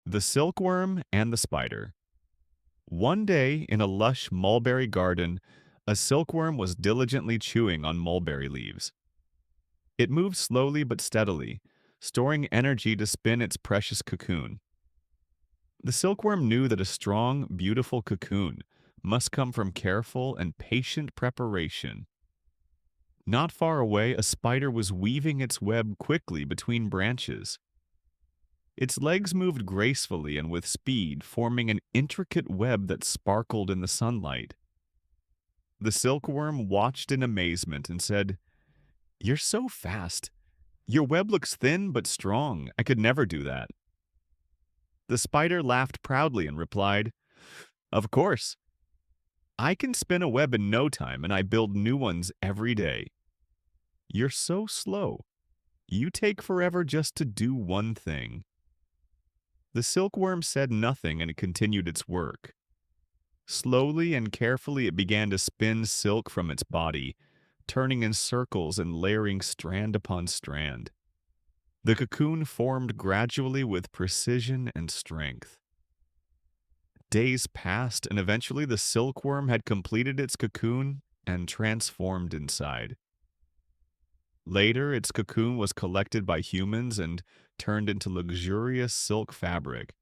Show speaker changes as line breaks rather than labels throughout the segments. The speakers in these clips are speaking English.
The Silkworm and the Spider. One day, in a lush mulberry garden, a silkworm was diligently chewing on mulberry leaves. It moved slowly but steadily, storing energy to spin its precious cocoon. The silkworm knew that a strong, beautiful cocoon must come from careful and patient preparation. Not far away, a spider was weaving its web quickly between branches. Its legs moved gracefully and with speed, forming an intricate web that sparkled in the sunlight. The silkworm watched in amazement and said, "You're so fast. Your web looks thin but strong. I could never do that." The spider laughed proudly and replied, "Of course. I can spin a web in no time, and I build new ones every day. You're so slow. You take forever just to do one thing." The silkworm said nothing and it continued its work. Slowly and carefully it began to spin silk from its body, turning in circles and layering strand upon strand. The cocoon formed gradually with precision and strength. Days passed, and eventually the silkworm had completed its cocoon and transformed inside. Later, its cocoon was collected by humans and turned into luxurious silk fabric,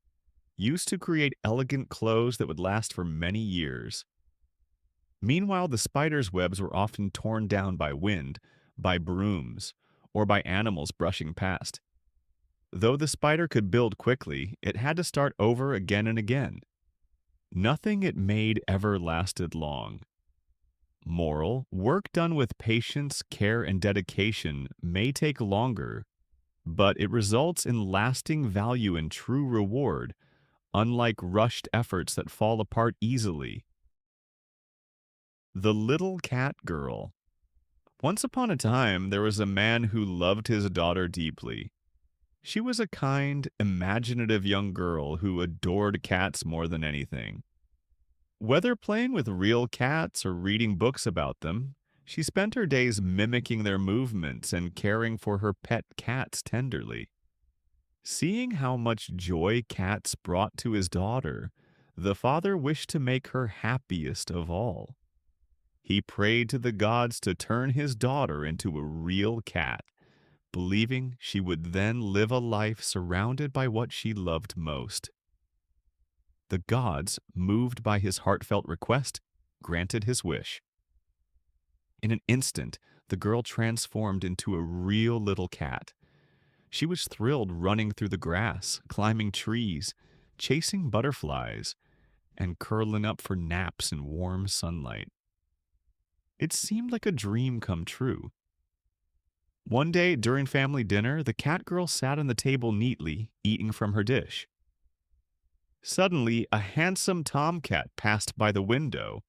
used to create elegant clothes that would last for many years. Meanwhile, the spider's webs were often torn down by wind, by brooms, or by animals brushing past. Though the spider could build quickly, it had to start over again and again. Nothing it made ever lasted long. Moral: work done with patience, care, and dedication may take longer, but it results in lasting value and true reward, unlike rushed efforts that fall apart easily. The Little Cat Girl. Once upon a time, there was a man who loved his daughter deeply. She was a kind, imaginative young girl who adored cats more than anything. Whether playing with real cats or reading books about them, she spent her days mimicking their movements and caring for her pet cats tenderly. Seeing how much joy cats brought to his daughter, the father wished to make her happiest of all. He prayed to the gods to turn his daughter into a real cat, believing she would then live a life surrounded by what she loved most. The gods, moved by his heartfelt request, granted his wish. In an instant, the girl transformed into a real little cat. She was thrilled running through the grass, climbing trees, chasing butterflies, and curling up for naps in warm sunlight. It seemed like a dream come true. One day during family dinner, the cat girl sat on the table neatly, eating from her dish. Suddenly, a handsome tomcat passed by the window.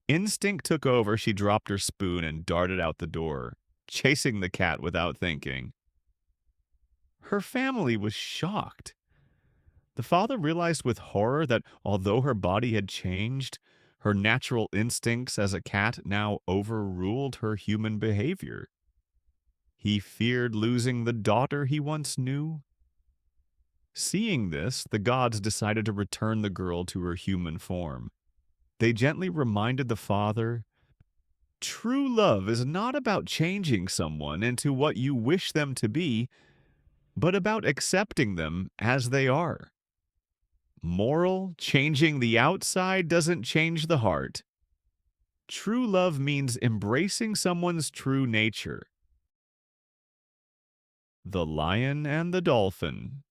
Instinct took over. She dropped her spoon and darted out the door, chasing the cat without thinking. Her family was shocked. The father realized with horror that although her body had changed, her natural instincts as a cat now overruled her human behavior. He feared losing the daughter he once knew. Seeing this, the gods decided to return the girl to her human form. They gently reminded the father, "True love is not about changing someone into what you wish them to be, but about accepting them as they are." Moral: changing the outside doesn't change the heart. True love means embracing someone's true nature. The Lion and the Dolphin.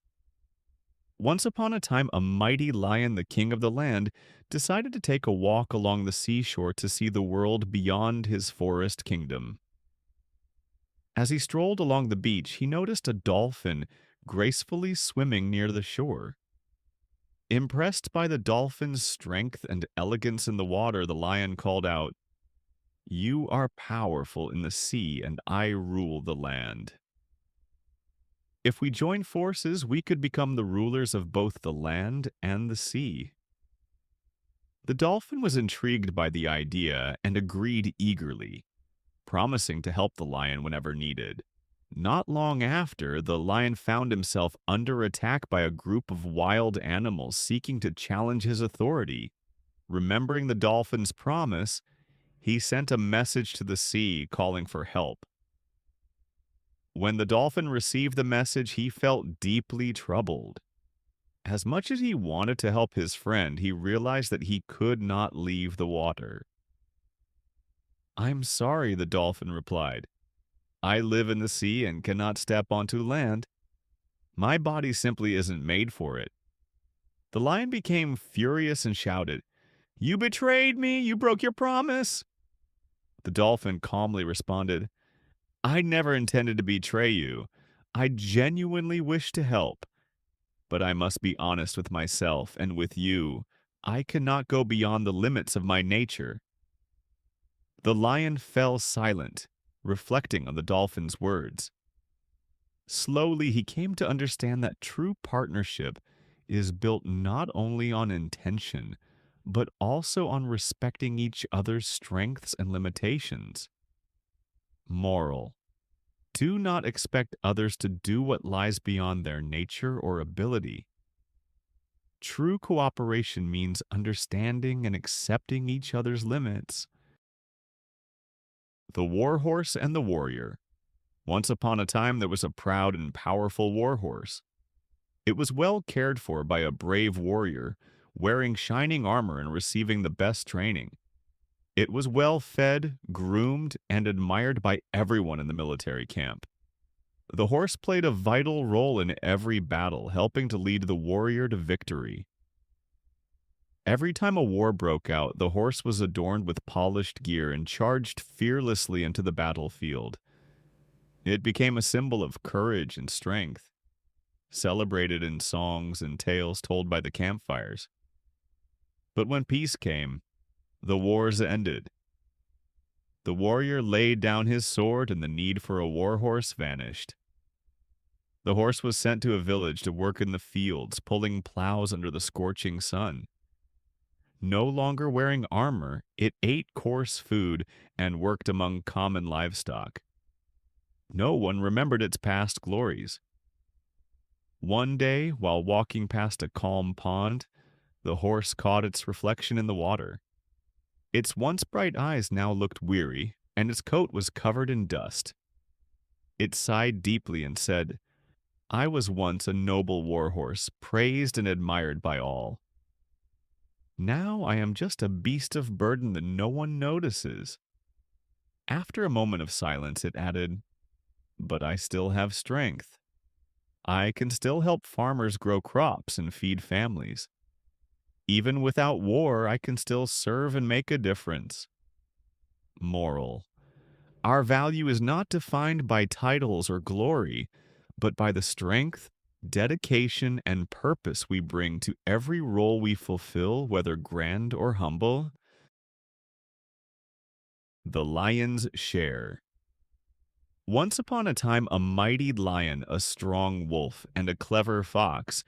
Once upon a time, a mighty lion, the king of the land, decided to take a walk along the seashore to see the world beyond his forest kingdom. As he strolled along the beach, he noticed a dolphin gracefully swimming near the shore. Impressed by the dolphin's strength and elegance in the water, the lion called out, "You are powerful in the sea, and I rule the land. If we join forces, we could become the rulers of both the land and the sea." The dolphin was intrigued by the idea and agreed eagerly, promising to help the lion whenever needed. Not long after, the lion found himself under attack by a group of wild animals seeking to challenge his authority. Remembering the dolphin's promise, he sent a message to the sea calling for help. When the dolphin received the message, he felt deeply troubled. As much as he wanted to help his friend, he realized that he could not leave the water. "I'm sorry," the dolphin replied. "I live in the sea and cannot step onto land. My body simply isn't made for it." The lion became furious and shouted, "You betrayed me! You broke your promise!" The dolphin calmly responded, "I never intended to betray you. I genuinely wish to help. But I must be honest with myself and with you. I cannot go beyond the limits of my nature." The lion fell silent, reflecting on the dolphin's words. Slowly, he came to understand that true partnership is built not only on intention, but also on respecting each other's strengths and limitations. Moral: do not expect others to do what lies beyond their nature or ability. True cooperation means understanding and accepting each other's limits. The Warhorse and the Warrior. Once upon a time, there was a proud and powerful warhorse. It was well cared for by a brave warrior, wearing shining armor and receiving the best training. It was well fed, groomed, and admired by everyone in the military camp. The horse played a vital role in every battle, helping to lead the warrior to victory. Every time a war broke out, the horse was adorned with polished gear and charged fearlessly into the battlefield. It became a symbol of courage and strength, celebrated in songs and tales told by the campfires. But when peace came, the wars ended. The warrior laid down his sword and the need for a war horse vanished. The horse was sent to a village to work in the fields, pulling plows under the scorching sun. No longer wearing armor, it ate coarse food and worked among common livestock. No one remembered its past glories. One day, while walking past a calm pond, the horse caught its reflection in the water. Its once bright eyes now looked weary, and its coat was covered in dust. It sighed deeply and said, "I was once a noble war horse, praised and admired by all. Now I am just a beast of burden that no one notices." After a moment of silence, it added, "But I still have strength. I can still help farmers grow crops and feed families. Even without war, I can still serve and make a difference." Moral: our value is not defined by titles or glory, but by the strength, dedication, and purpose we bring to every role we fulfill, whether grand or humble. The lion's share. Once upon a time, a mighty lion, a strong wolf, and a clever fox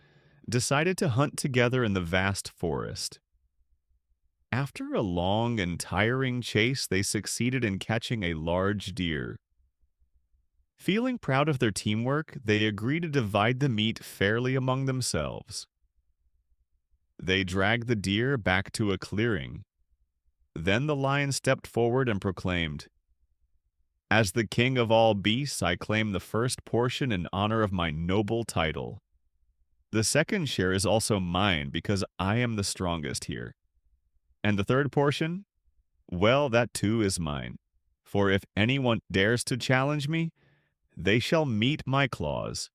decided to hunt together in the vast forest. After a long and tiring chase, they succeeded in catching a large deer. Feeling proud of their teamwork, they agreed to divide the meat fairly among themselves. They dragged the deer back to a clearing. Then the lion stepped forward and proclaimed, "As the king of all beasts, I claim the first portion in honor of my noble title. The second share is also mine because I am the strongest here. And the third portion? Well, that too is mine. For if anyone dares to challenge me, they shall meet my claws."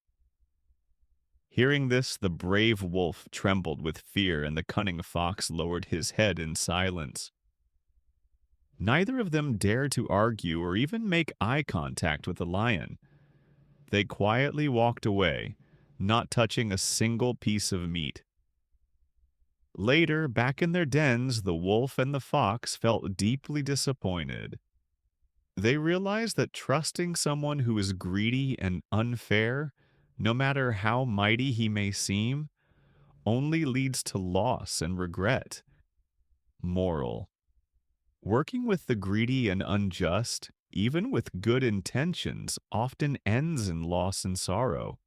Hearing this, the brave wolf trembled with fear, and the cunning fox lowered his head in silence. Neither of them dared to argue or even make eye contact with the lion. They quietly walked away, not touching a single piece of meat. Later, back in their dens, the wolf and the fox felt deeply disappointed. They realized that trusting someone who is greedy and unfair, no matter how mighty he may seem, only leads to loss and regret. Moral: working with the greedy and unjust even with good intentions, often ends in loss and sorrow.